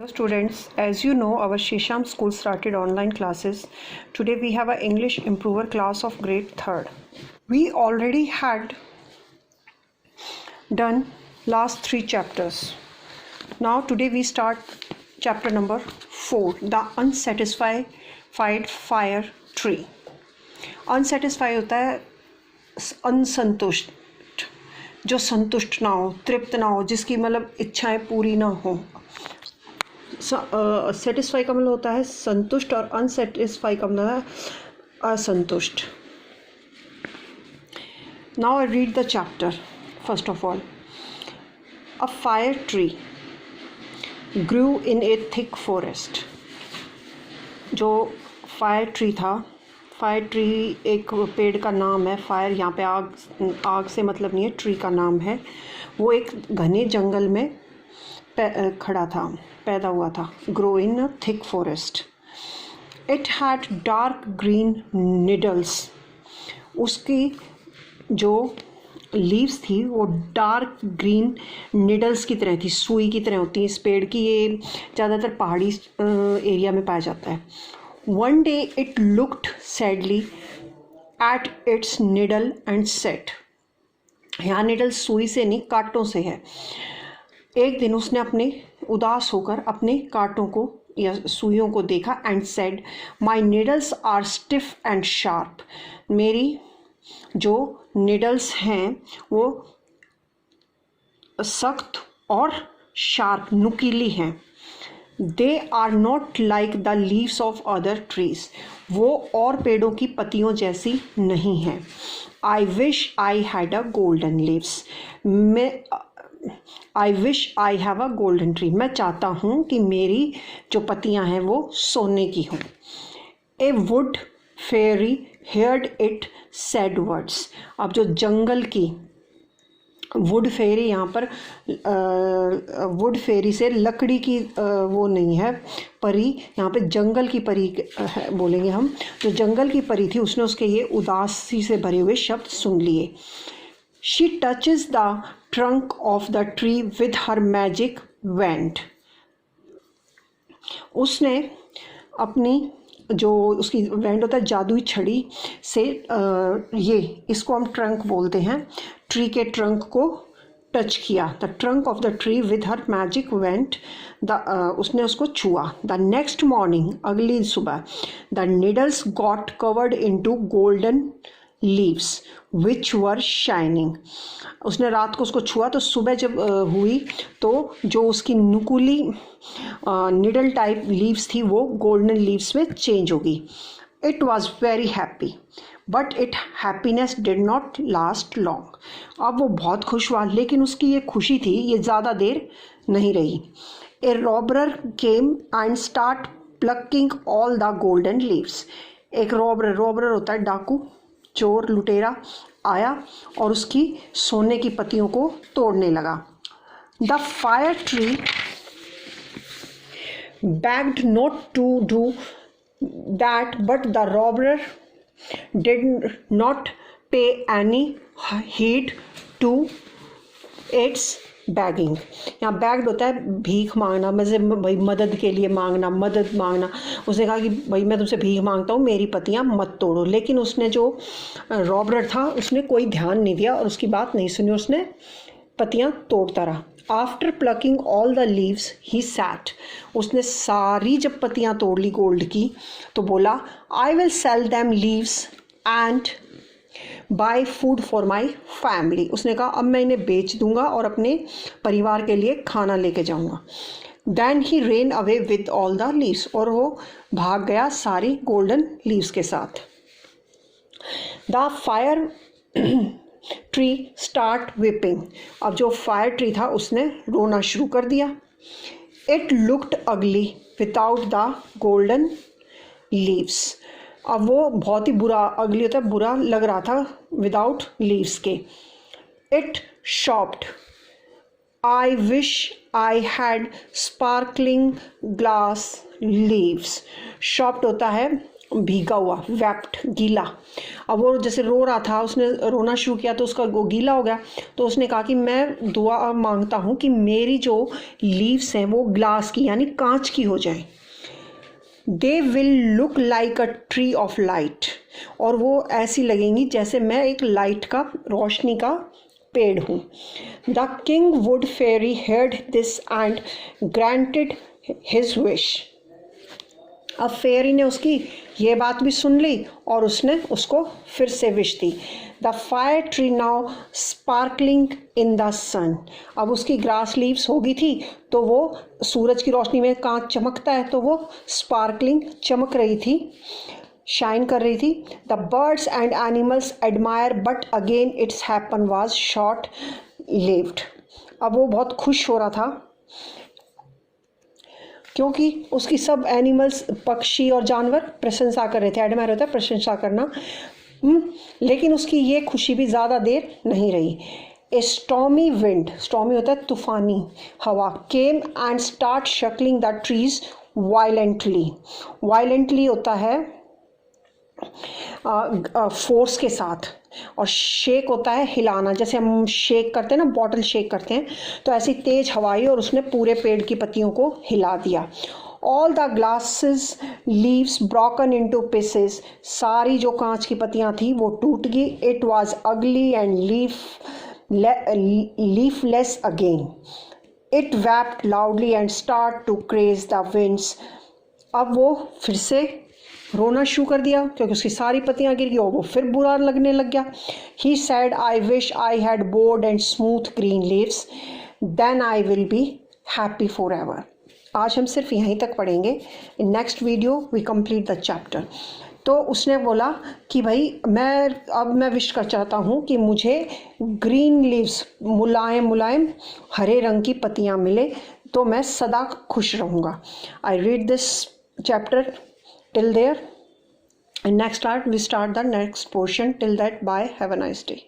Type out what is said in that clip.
Hello students, as you know, our Shisham school started online classes. Today we have an English improver class of grade 3rd. We already had done last 3 chapters. Now today we start chapter number 4, the unsatisfied fire tree. Unsatisfied होता है असंतुष्ट, जो संतुष्ट ना हो, तृप्त ना हो, जिसकी मतलब इच्छाएं पूरी ना हो. सेटिस्फाई का मतलब होता है संतुष्ट और अनसेटिस्फाई का मतलब है असंतुष्ट. Now I read the chapter. First of all, a fir tree grew in a thick forest. जो फायर ट्री था, फायर ट्री एक पेड़ का नाम है. फायर यहाँ पे आग से मतलब नहीं है, ट्री का नाम है. वो एक घने जंगल में खड़ा था, पैदा हुआ था. Grow in a thick forest. It had dark green needles. उसकी जो लीव्स थी वो डार्क ग्रीन निडल्स की तरह थी, सुई की तरह होती है इस पेड़ की. ये ज़्यादातर पहाड़ी एरिया में पाया जाता है. One day it looked sadly at its needle and set. यहाँ निडल सुई से नहीं, कांटों से है. एक दिन उसने अपने उदास होकर अपने कांटों को या सुइयों को देखा. And said, my needles are stiff and sharp. मेरी जो निडल्स हैं वो सख्त और शार्प, नुकीली हैं. They are not like the leaves of other trees. वो और पेड़ों की पत्तियों जैसी नहीं हैं. I wish I had a golden leaves. I wish I have a golden tree. मैं चाहता हूँ कि मेरी जो पत्तियाँ हैं वो सोने की हों. A wood fairy heard it sad words. अब जो जंगल की वुड फेरी, यहाँ पर वुड फेरी से लकड़ी की वो नहीं है परी, यहाँ पे जंगल की परी बोलेंगे हम. जो जंगल की परी थी उसने उसके ये उदासी से भरे हुए शब्द सुन लिए. She touches the trunk of the tree with her magic wand. उसने अपनी जो उसकी वैंड होता है जादुई छड़ी से ये इसको हम ट्रंक बोलते हैं, ट्री के ट्रंक को टच किया. The trunk of the tree with her magic went. उसने उसको छुआ. द नेक्स्ट मॉर्निंग, अगली सुबह, the needles got covered into golden leaves which were shining. उसने रात को उसको छुआ तो सुबह जब हुई तो जो उसकी नुकीली निडल टाइप लीव्स थी वो गोल्डन लीव्स में चेंज होगी. It was very happy but it happiness did not last long. अब वो बहुत खुश हुआ लेकिन उसकी ये खुशी थी ये ज़्यादा देर नहीं रही. A robber came and start plucking all the golden leaves. एक रॉबरर होता है डाकू, चोर, लुटेरा आया और उसकी सोने की पत्तियों को तोड़ने लगा. The fire tree begged not to do that, but the robber did not pay any heed to its begging. यहाँ begged होता है भीख मांगना, मतलब भाई मदद के लिए मांगना, मदद मांगना. उसने कहा कि भाई मैं तुमसे भीख मांगता हूँ, मेरी पत्तियाँ मत तोड़ो. लेकिन उसने जो रॉबर था उसने कोई ध्यान नहीं दिया और उसकी बात नहीं सुनी. उसने पत्तियाँ तोड़ता रहा. After plucking all the leaves he sat. उसने सारी जब पत्तियाँ तोड़ ली गोल्ड की तो बोला, I will sell them leaves and buy food for my family. उसने कहा अब मैं इन्हें बेच दूंगा और अपने परिवार के लिए खाना लेके जाऊंगा. Then he ran away with all the leaves. और वो भाग गया सारी गोल्डन लीव्स के साथ. The fire tree start weeping. अब जो फायर ट्री था उसने रोना शुरू कर दिया. इट लुक्ड अगली विदाउट द गोल्डन लीव्स. अब वो बहुत ही बुरा, अगली होता है बुरा लग रहा था विदाउट लीव्स के. It शॉप्ड, I wish I had sparkling glass leaves. शॉप्ड होता है भीगा हुआ, वेप्ट, गीला। अब वो जैसे रो रहा था, उसने रोना शुरू किया तो उसका वो गीला हो गया। तो उसने कहा कि मैं दुआ मांगता हूँ कि मेरी जो लीव्स हैं वो ग्लास की यानी कांच की हो जाए। They will look like a tree of light, और वो ऐसी लगेंगी जैसे मैं एक लाइट का, रोशनी का पेड़ हूँ। The king wood fairy heard this and granted his wish. अब फेरी ने उसकी ये बात भी सुन ली और उसने उसको फिर से विश दी। The fire tree now sparkling in the sun. अब उसकी ग्रास लीव्स हो गई थी तो वो सूरज की रोशनी में कांच चमकता है, तो वो स्पार्कलिंग चमक रही थी, शाइन कर रही थी। The birds and animals admire but again it's happen was short lived. अब वो बहुत खुश हो रहा था क्योंकि उसकी सब एनिमल्स, पक्षी और जानवर प्रशंसा कर रहे थे। एडमायर होता है प्रशंसा करना। लेकिन उसकी ये खुशी भी ज़्यादा देर नहीं रही। ए स्टॉमी विंड, स्टॉमी होता है तूफानी हवा, came and start shaking the trees violently. Violently होता है फोर्स के साथ, और शेक होता है हिलाना। जैसे हम शेक करते हैं ना, बॉटल शेक करते हैं, तो ऐसी तेज हवा आई और उसने पूरे पेड़ की पत्तियों को हिला दिया। All the glasses leaves broken into pieces. सारी जो कांच की पत्तियां थी वो टूट गई। It was ugly and leafless again. It wept loudly and start to craze the winds. अब वो फिर से रोना शुरू कर दिया क्योंकि उसकी सारी पत्तियां गिर गई और वो फिर बुरा लगने लग गया। He said I wish I had broad and smooth green leaves, then I will be happy for ever. आज हम सिर्फ यहीं तक पढ़ेंगे। In next video we complete the chapter. तो उसने बोला कि भाई मैं विश कर चाहता हूँ कि मुझे ग्रीन लीव्स, मुलायम मुलायम हरे रंग की पत्तियाँ मिले तो मैं सदा खुश रहूँगा। I read this chapter till there, and next start we start the next portion. Till that, bye, have a nice day.